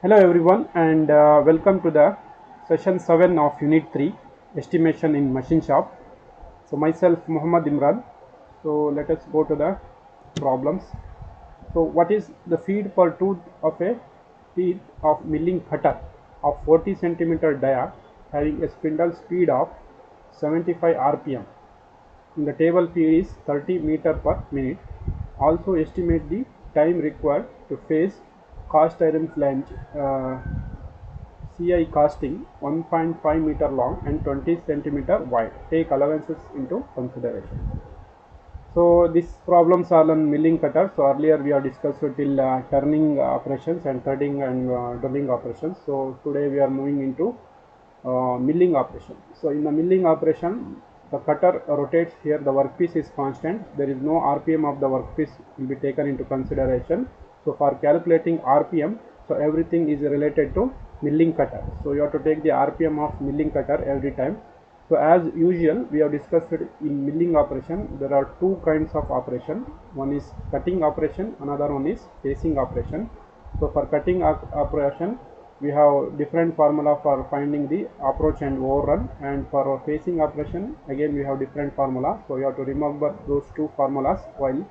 Hello everyone and welcome to the session 7 of Unit 3 Estimation in Machine Shop. So myself Muhammad Imran. So let us go to the problems. So what is the feed per tooth of a teeth of milling cutter of 40 centimeter dia having a spindle speed of 75 rpm? In the table feed is 30 meter per minute. Also estimate the time required to face cast iron flange CI casting 1.5 meter long and 20 centimeter wide. Take allowances into consideration. So these problems are on milling cutter. So earlier we have discussed till turning operations and threading and drilling operations. So today we are moving into milling operation. So in the milling operation, the cutter rotates here. The workpiece is constant. There is no RPM of the workpiece will be taken into consideration. So for calculating RPM, so everything is related to milling cutter. So you have to take the RPM of milling cutter every time. So as usual, we have discussed it in milling operation. There are two kinds of operation. One is cutting operation, another one is facing operation. So for cutting operation, we have different formula for finding the approach and overrun, and for our facing operation again we have different formula. So you have to remember those two formulas while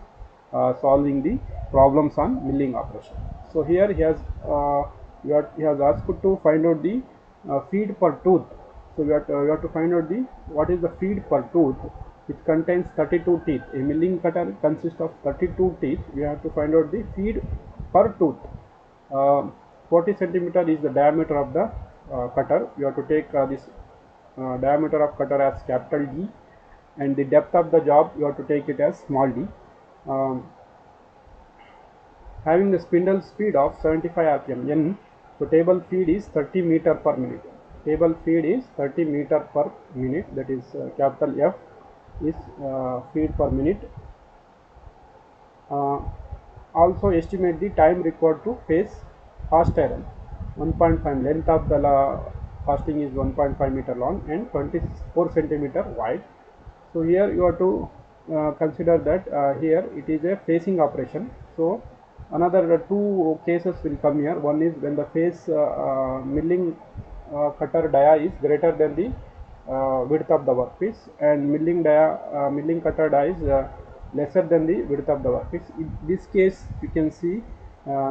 solving the problems on milling operation. So here he has asked to find out the feed per tooth. So we have to find out the what is the feed per tooth, which contains 32 teeth. A milling cutter consists of 32 teeth. We have to find out the feed per tooth. uh, 40 centimeter is the diameter of the cutter. You have to take this diameter of cutter as capital D, and the depth of the job you have to take it as small d. Um, Having the spindle speed of 75 rpm n, so table feed is 30 meter per minute. Table feed is 30 meter per minute, that is capital F is feed per minute. Uh, Also estimate the time required to face cast iron. 1.5 length of the casting is 1.5 meter long and 24 centimeter wide. So here you have to consider that here it is a facing operation. So another two cases will come here. One is when the face milling cutter dia is greater than the width of the workpiece, and milling cutter die is lesser than the width of the workpiece. In this case, you can see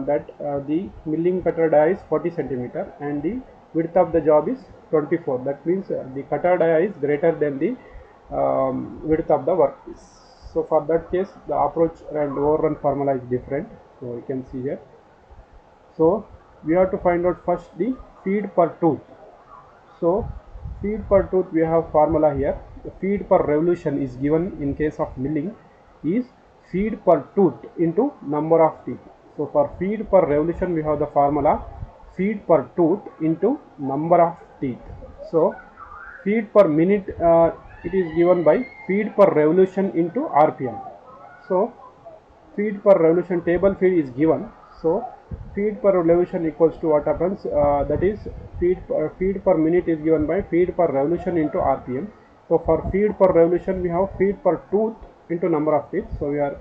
that the milling cutter die is 40 centimeter and the width of the job is 24. That means the cutter die is greater than the width of the workpiece. So for that case, the approach and overrun formula is different. So you can see here. So we have to find out first the feed per tooth. So feed per tooth, we have formula here. The feed per revolution is given in case of milling is feed per tooth into number of teeth. So for feed per revolution we have the formula feed per tooth into number of teeth. So feed per minute, it is given by feed per revolution into RPM. So feed per revolution, table feed is given. So feed per revolution equals to what happens, that is feed per minute is given by feed per revolution into RPM. So for feed per revolution we have feed per tooth into number of teeth. So we are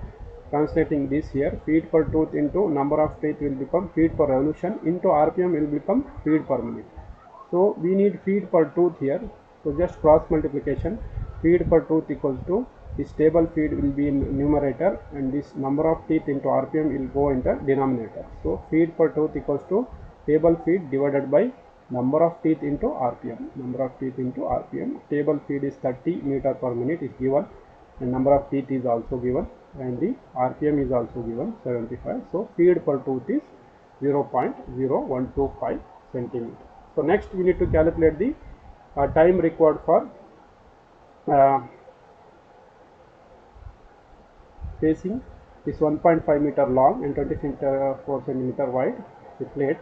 translating this here. Feed per tooth into number of teeth will become feed per revolution into RPM will become feed per minute. So we need feed per tooth here. So just cross multiplication. Feed per tooth equals to this table feed will be in numerator and this number of teeth into RPM will go in the denominator. So feed per tooth equals to table feed divided by number of teeth into RPM. Number of teeth into RPM. Table feed is 30 meter per minute is given, and number of teeth is also given, and the RPM is also given 75. So feed per tooth is 0.0125 centimeter. So next we need to calculate the time required for uh, facing is 1.5 meter long and 24 centimeter wide the plate.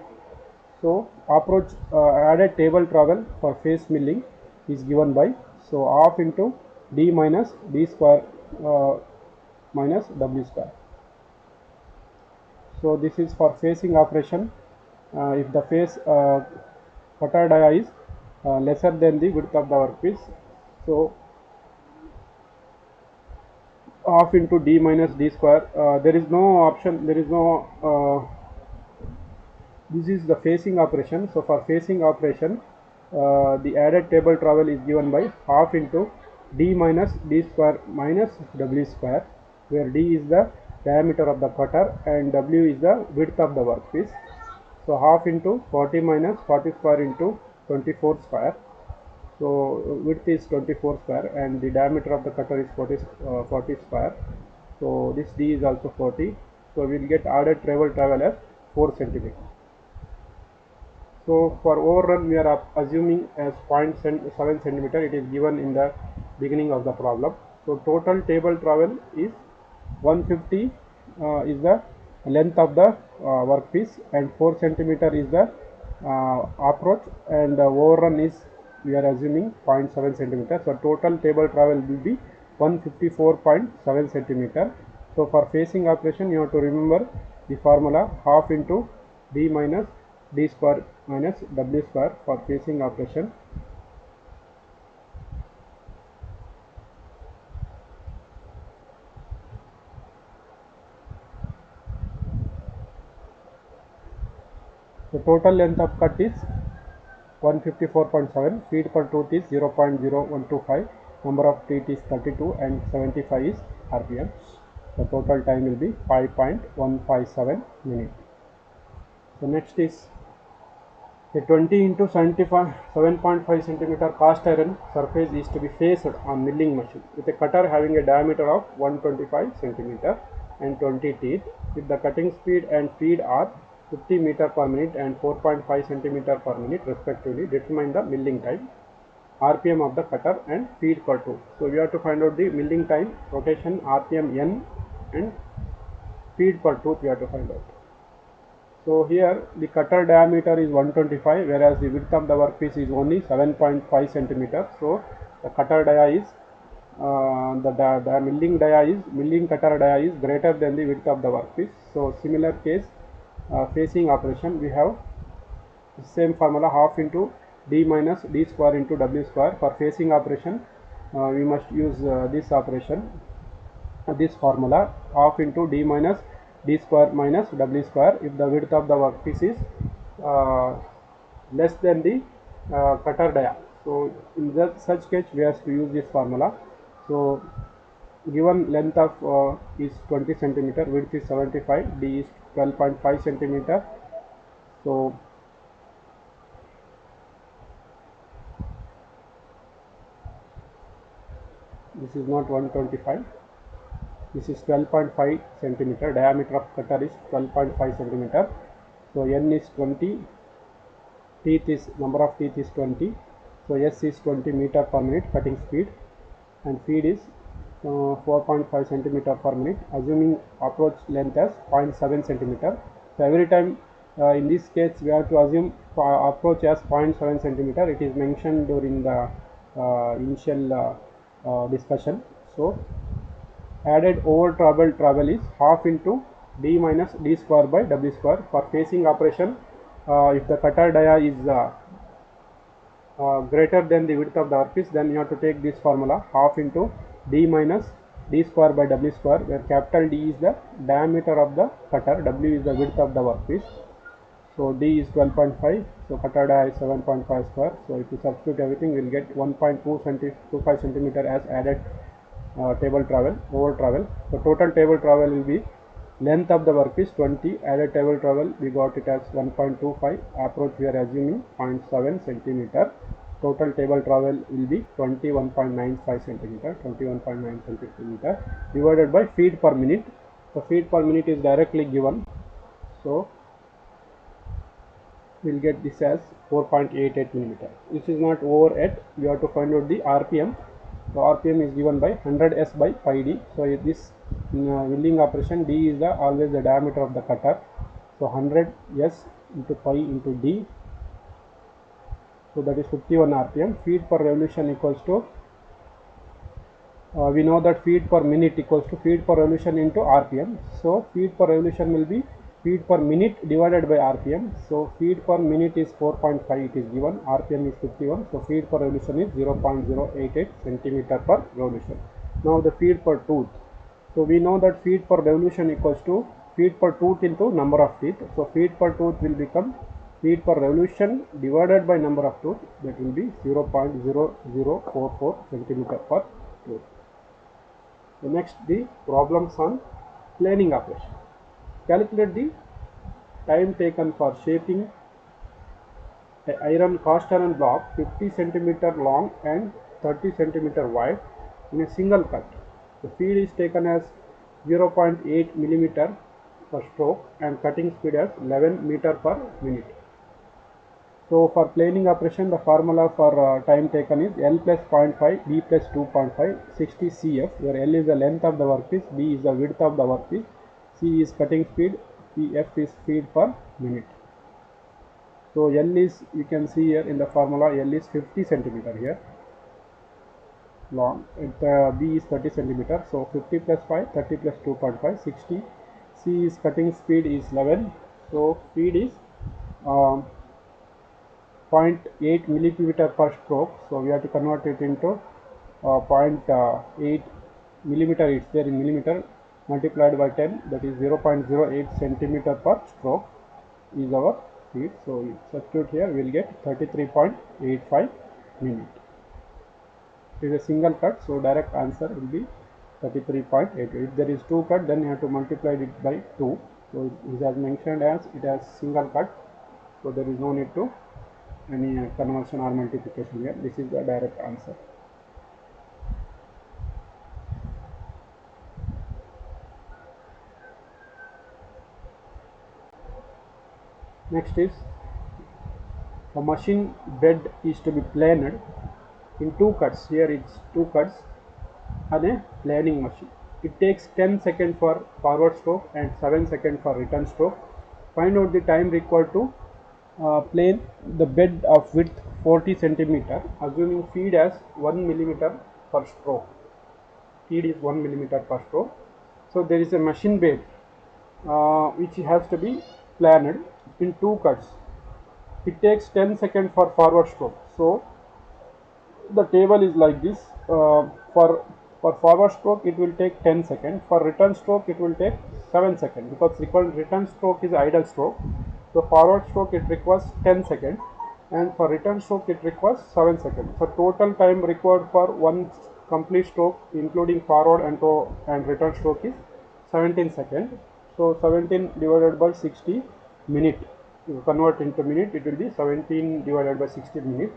So approach added table travel for face milling is given by, so half into d minus d square minus w square. So this is for facing operation. If the face cutter dia is lesser than the width of the workpiece, so half into d minus d square. There is no option, there is no This is the facing operation. So for facing operation, the added table travel is given by half into d minus d square minus w square, where d is the diameter of the cutter and w is the width of the workpiece. So half into 40 minus 40 square into 24 square. So width is 24 square and the diameter of the cutter is 40 square. So this d is also 40. So we will get added travel as 4 centimeter. So for overrun we are assuming as 0.7 centimeter. It is given in the beginning of the problem. So total table travel is 150 is the length of the workpiece, and 4 centimeter is the approach, and overrun is we are assuming 0.7 centimeter. So total table travel will be 154.7 centimeter. So for facing operation you have to remember the formula half into d minus d square minus w square for facing operation. The total length of cut is 154.7, feet per tooth is 0.0125, number of teeth is 32 and 75 is RPM. The total time will be 5.157 minutes. So next is a 20 into 7.5 centimeter cast iron surface is to be faced on milling machine with a cutter having a diameter of 125 centimeter and 20 teeth. If the cutting speed and feed are 50 meter per minute and 4.5 centimeter per minute respectively, determine the milling time, RPM of the cutter and feed per tooth. So we have to find out the milling time, rotation, RPM n and feed per tooth we have to find out. So here the cutter diameter is 125, whereas the width of the workpiece is only 7.5 centimeter. So the cutter dia is the milling cutter dia is greater than the width of the workpiece. So similar case, facing operation we have same formula, half into d minus d square into w square. For facing operation we must use this operation, this formula, half into d minus d square minus w square if the width of the workpiece is less than the cutter dia. So in such case we have to use this formula. So given length of is 20 centimeter, width is 75, d is 12.5 centimeter. So this is not 125, this is 12.5 centimeter, diameter of cutter is 12.5 centimeter. So n is 20, teeth is number of teeth is 20, so s is 20 meter per minute cutting speed, and feed is 4.5 centimeter per minute, assuming approach length as 0.7 centimeter. So every time in this case we have to assume approach as 0.7 centimeter. It is mentioned during the initial discussion. So added over travel is half into d minus d square by w square. For facing operation, if the cutter dia is greater than the width of the workpiece, then you have to take this formula, half into d minus d square by w square, where capital D is the diameter of the cutter, w is the width of the workpiece. So d is 12.5, so cutter dia is 7.5 square. So if you substitute everything, we will get 1.25 centimeter as added table travel, over travel. So total table travel will be length of the workpiece 20, added table travel we got it as 1.25, approach we are assuming 0.7 centimeter. Total table travel will be 21.95 centimeter, 21.9 centimeter divided by feet per minute. So feet per minute is directly given, so we will get this as 4.88 millimeter. This is not over yet, we have to find out the RPM. So RPM is given by 100 s by pi d. So this milling operation, d is always the diameter of the cutter. So 100 s into pi into d. So that is 51 RPM. Feet per revolution equals to, we know that feet per minute equals to feet per revolution into RPM. So feet per revolution will be feet per minute divided by RPM. So feet per minute is 4.5, it is given, RPM is 51. So feet per revolution is 0.088 centimeter per revolution. Now the feet per tooth. So we know that feet per revolution equals to feet per tooth into number of teeth. So feet per tooth will become feet per revolution divided by number of tooth, that will be 0.0044 centimeter per tooth. So next, the problems on planing operation. Calculate the time taken for shaping a cast iron block 50 centimeter long and 30 centimeter wide in a single cut. The feed is taken as 0.8 millimeter per stroke and cutting speed as 11 meter per minute. So for planing operation, the formula for time taken is L plus 0.5, B plus 2.5, 60 CF, where L is the length of the workpiece, B is the width of the workpiece, C is cutting speed, F is feed per minute. So L is, you can see here in the formula, L is 50 centimeter here long, B is 30 centimeter, so 50 plus 5, 30 plus 2.5, 60. C is cutting speed is 11, so feed is 0.8 millimeter per stroke, so we have to convert it into 0.8 millimeter, it's there in millimeter, multiplied by 10, that is 0.08 centimeter per stroke is our feed. So we substitute here, we will get 33.85 minute. It is a single cut, so direct answer will be 33.8. If there is two cut, then you have to multiply it by 2. So it is mentioned as it has single cut, so there is no need to any conversion or multiplication here. This is the direct answer. Next is, a machine bed is to be planed in two cuts. Here it's two cuts on a planing machine. It takes 10 seconds for forward stroke and 7 seconds for return stroke. Find out the time required to plane the bed of width 40 centimeter, assuming feed as 1 millimeter per stroke. Feed is 1 millimeter per stroke. So there is a machine bed which has to be planned in two cuts. It takes 10 seconds for forward stroke. So the table is like this. For forward stroke it will take 10 seconds. For return stroke it will take 7 seconds, because return stroke is idle stroke. So forward stroke it requires 10 seconds, and for return stroke it requires 7 seconds. So total time required for one complete stroke, including forward and return stroke, is 17 seconds. So 17 divided by 60 minute. If you convert into minute, it will be 17 divided by 60 minute.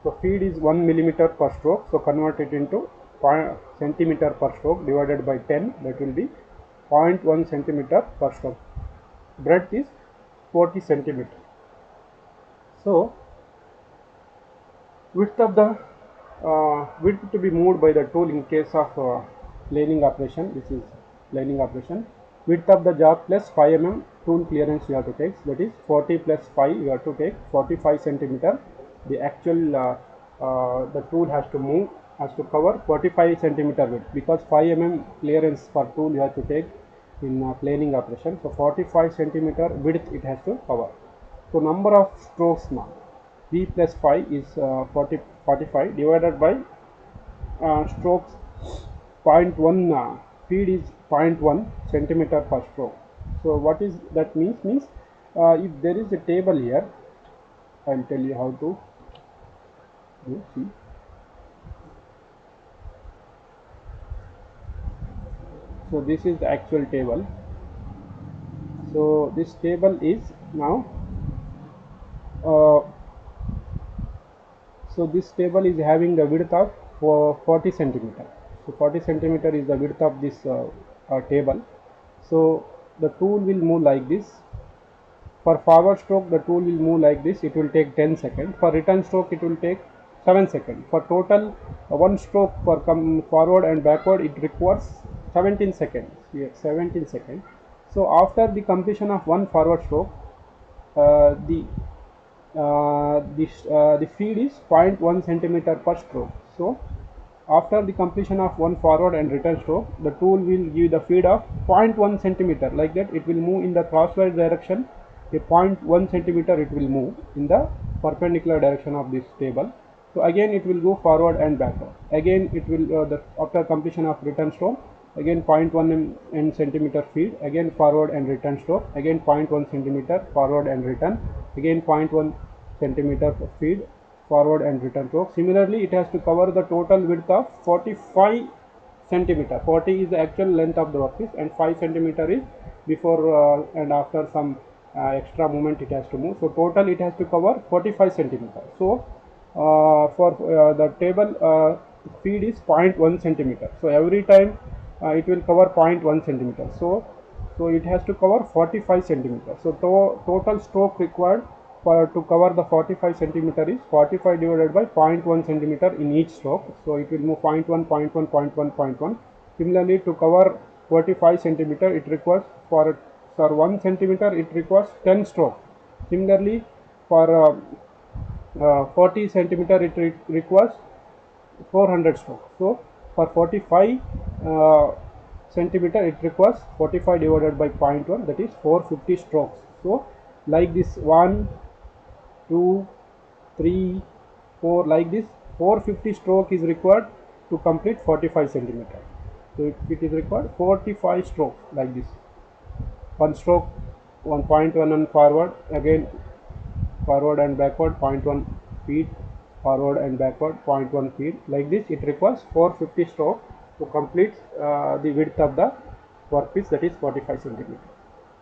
So feed is 1 millimeter per stroke, so convert it into centimeter per stroke divided by 10, that will be 0.1 centimeter per stroke. Breadth is 40 centimeter. So width of the width to be moved by the tool in case of planing operation. This is planing operation. Width of the job plus 5 mm tool clearance you have to take, that is 40 plus 5, you have to take 45 centimeter. The actual the tool has to move, has to cover 45 centimeter width, because 5 mm clearance for tool you have to take in planing operation. So 45 centimeter width it has to cover. So number of strokes now, B plus 5 is 45 divided by strokes 0.1, feed is 0.1 centimeter per stroke. So what is that means? If there is a table here, I will tell you how to do. See, so this is the actual table. So this table is now so this table is having the width of 40 centimeter. So 40 centimeter is the width of this table. So the tool will move like this. For forward stroke the tool will move like this, it will take 10 seconds. For return stroke it will take 7 seconds. For total one stroke for forward and backward it requires 17 seconds. Here 17 seconds. So after the completion of one forward stroke, the feed is 0.1 centimeter per stroke. So after the completion of one forward and return stroke, the tool will give the feed of 0.1 centimeter. Like that it will move in the crosswise direction. A 0.1 centimeter it will move in the perpendicular direction of this table. So again it will go forward and backward. Again it will after completion of return stroke, again 0.1 centimeter feed, again forward and return stroke, again 0.1 centimeter forward and return, again 0.1 centimeter feed, forward and return stroke. Similarly, it has to cover the total width of 45 centimeter. 40 is the actual length of the workpiece and 5 centimeter is before and after some extra movement it has to move. So total it has to cover 45 centimeter. So for the table feed is 0.1 centimeter. So every time it will cover 0.1 centimeter. So it has to cover 45 centimeter. So total stroke required for to cover the 45 centimeter is 45 divided by 0.1 centimeter in each stroke. So it will move 0.1, 0.1, 0.1, 0.1. Similarly, to cover 45 centimeter, it requires for 1 centimeter it requires 10 stroke. Similarly, for 40 centimeter it requires 400 stroke. So for 45 centimeter it requires 45 divided by 0.1, that is 450 strokes. So like this 1, 2, 3, 4, like this 450 stroke is required to complete 45 centimeter. So it is required 45 strokes like this. One stroke 1.1 and forward, again forward and backward 0.1 feet, forward and backward 0.1 feet. Like this it requires 450 stroke to complete the width of the workpiece, that is 45 centimeter.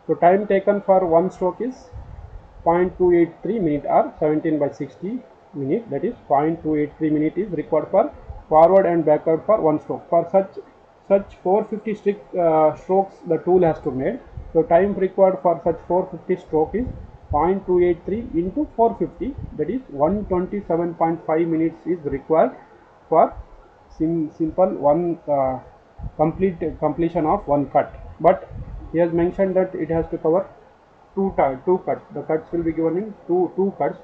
So time taken for one stroke is 0.283 minute or 17 by 60 minute, that is 0.283 minute is required for forward and backward for one stroke. For such 450 strokes the tool has to make. So time required for such 450 stroke is 0.283 into 450, that is 127.5 minutes is required for simple one completion of one cut. But he has mentioned that it has to cover two cuts. The cuts will be given in two cuts.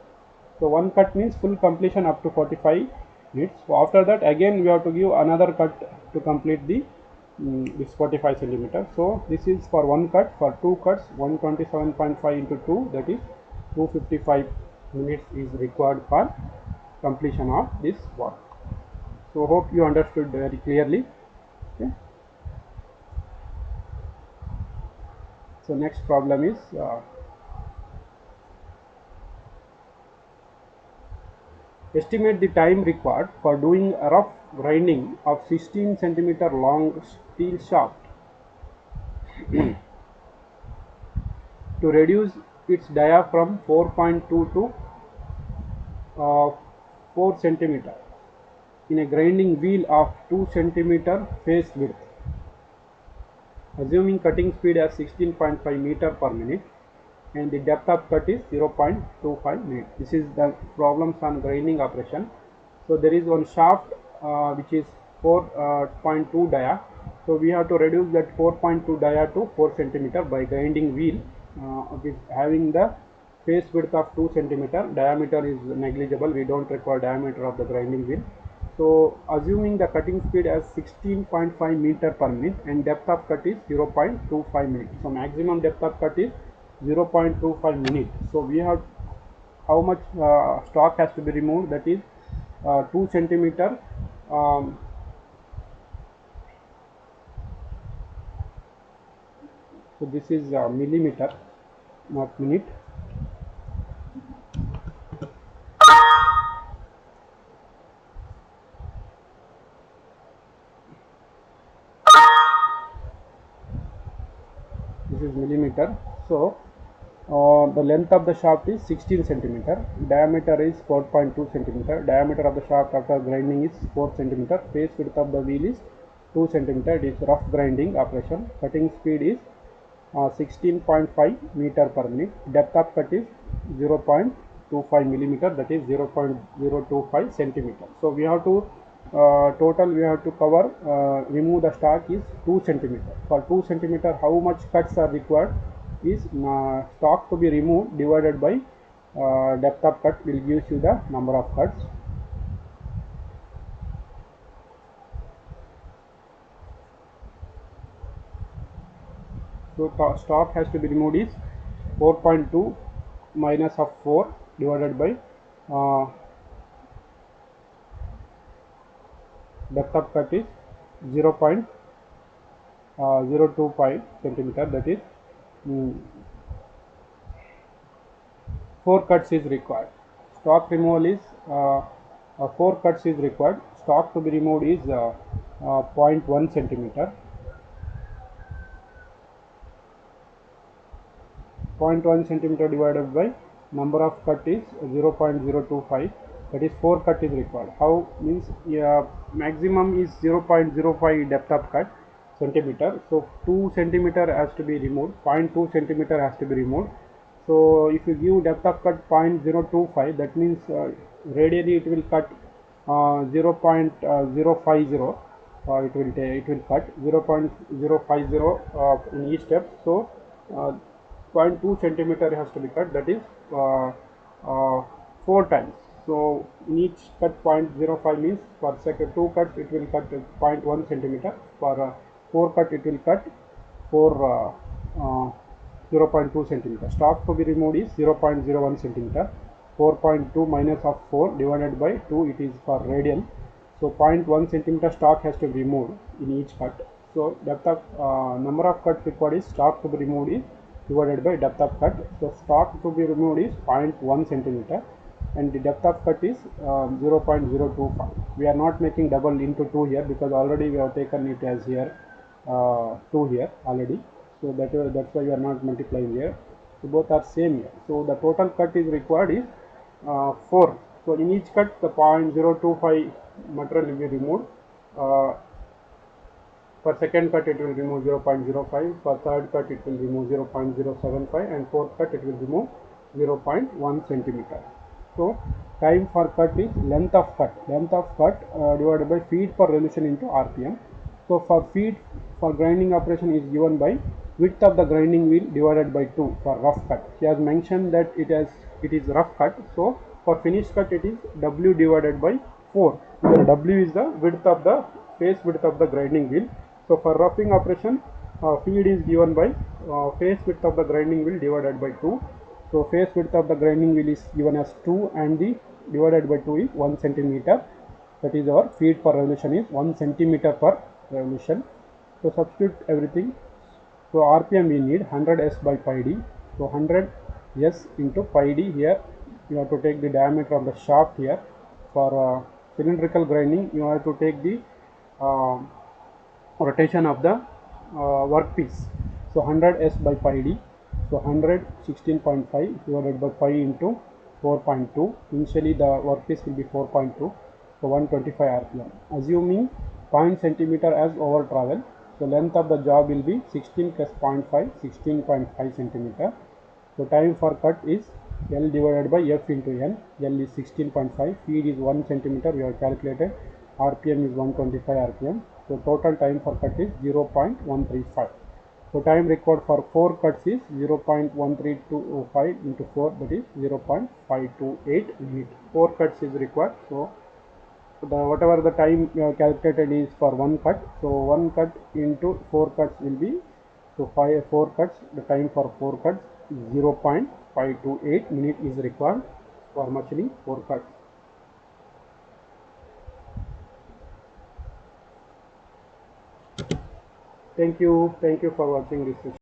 So one cut means full completion up to 45 minutes. So after that again we have to give another cut to complete the this 45 centimeter. So this is for one cut. For two cuts 127.5 into 2, that is 255 minutes is required for completion of this work. So hope you understood very clearly. Okay. So next problem is estimate the time required for doing a rough grinding of 16 centimeter long steel shaft to reduce its dia from 4.2 to 4 centimeter in a grinding wheel of 2 centimeter face width. Assuming cutting speed as 16.5 meter per minute and the depth of cut is 0.25 minutes. This is the problems on grinding operation. So there is one shaft which is 4.2 dia. So we have to reduce that 4.2 dia to 4 centimeter by grinding wheel with having the face width of 2 centimeter. Diameter is negligible. We don't require diameter of the grinding wheel. So assuming the cutting speed as 16.5 meter per minute and depth of cut is 0.25 minutes. So maximum depth of cut is 0.25 minutes. So we have how much stock has to be removed, that is 2 centimeter so this is millimeter, not minute. This is millimeter. So the length of the shaft is 16 centimeter, diameter is 4.2 centimeter, diameter of the shaft after grinding is 4 centimeter, face width of the wheel is 2 centimeter. It is rough grinding operation. Cutting speed is 16.5 meter per minute. Depth of cut is 0.25 millimeter, that is 0.025 centimeter. So we have to total we have to cover remove the stock is 2 centimeter. For 2 centimeter how much cuts are required is stock to be removed divided by depth of cut will give you the number of cuts. So stock has to be removed is 4.2 minus of 4 divided by depth of cut is 0.25 025 centimeter, that is 4 cuts is required. Stock removal is 4 cuts is required. Stock to be removed is 0.1 centimeter. 0.1 centimeter divided by number of cut is 0.025, that is 4 cut is required. How means maximum is 0.05 depth of cut centimeter, so 2 centimeter has to be removed, 0.2 centimeter has to be removed. So if you give depth of cut 0.025, that means radially it will cut 0.050, it will cut 0.050 in each step. So 0.2 centimeter has to be cut, that is 4 times. So in each cut 0.05 means for second 2 cuts it will cut 0.1 centimeter, for 4 cut it will cut for 0.2 centimeter. Stock to be removed is 0.01 centimeter. 4.2 minus of 4 divided by 2, it is for radial. So 0.1 centimeter stock has to be removed in each cut. So depth of number of cuts required is stock to be removed is divided by depth of cut. So stock to be removed is 0.1 centimeter and the depth of cut is 0.025. We are not making double into 2 here because already we have taken it as here 2 here already. So that's why we are not multiplying here. So both are same here. So the total cut is required is 4. So in each cut the 0.025 material will be removed. For second cut it will remove 0.05, for third cut it will remove 0.075 and fourth cut it will remove 0.1 centimeter. So time for cut is length of cut divided by feet per revolution into RPM. So for feet for grinding operation is given by width of the grinding wheel divided by 2 for rough cut. He has mentioned that it is rough cut. So for finished cut it is W divided by 4. So W is the width of the face width of the grinding wheel. So for roughing operation, feed is given by face width of the grinding wheel divided by 2. So face width of the grinding wheel is given as 2 and the divided by 2 is 1 centimeter. That is our feed per revolution is 1 centimeter per revolution. So substitute everything. So RPM we need 100 S by pi d. So 100 S into pi d, here you have to take the diameter of the shaft here. For cylindrical grinding you have to take the rotation of the workpiece. So 100 S by pi d. So 100 16.5 divided by pi into 4.2. Initially the workpiece will be 4.2. So 125 RPM. Assuming 0.0 centimeter as over travel. So length of the job will be 16 plus 0.5, 16.5 centimeter. So time for cut is L divided by F into N. L is 16.5, feed is 1 centimeter, we have calculated. RPM is 125 RPM. So total time for cut is 0.135. So time required for 4 cuts is 0.1325 into 4, that is 0.528 minutes. 4 cuts is required. So whatever the time calculated is for 1 cut. So 1 cut into 4 cuts will be, so 4 cuts, the time for 4 cuts 0.528 minutes is required for machining 4 cuts. Thank you for watching this session.